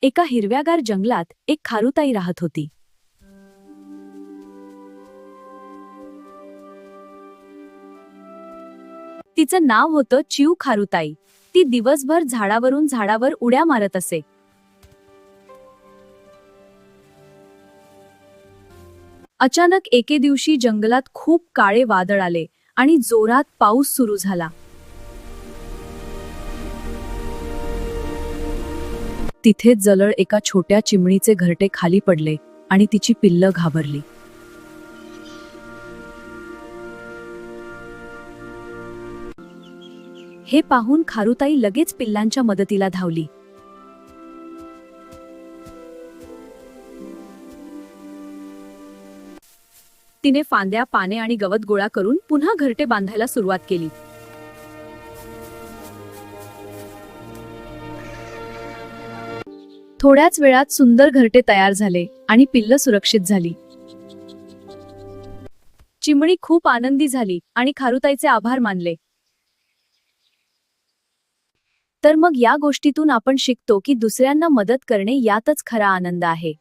एका हिरव्यागार जंगलात एक खारुताई राहत होती. तिचं नाव होतं चिऊ खारुताई. ती दिवसभर झाडावरून झाडावर उड्या मारत असे. अचानक एके दिवशी जंगलात खूप काळे वादळ आले आणि जोरात पाऊस सुरू झाला. तिथेच जवळ एका छोट्या चिमणीचे घरटे खाली पडले आणि तिची पिल्लं घाबरली. हे पाहून खारुताई लगेच पिल्लांच्या मदतीला धावली. तिने फांद्या, पाने आणि गवत गोळा करून पुन्हा घरटे बांधायला सुरुवात केली. थोड्याच वेळात सुंदर घरटे तयार झाले आणि पिल्लं सुरक्षित झाली. चिमणी खूप आनंदी झाली आणि खारुताईचे आभार मानले. तर मग या गोष्टीतून आपण शिकतो की दुसऱ्यांना मदत करणे यातच खरा आनंद आहे.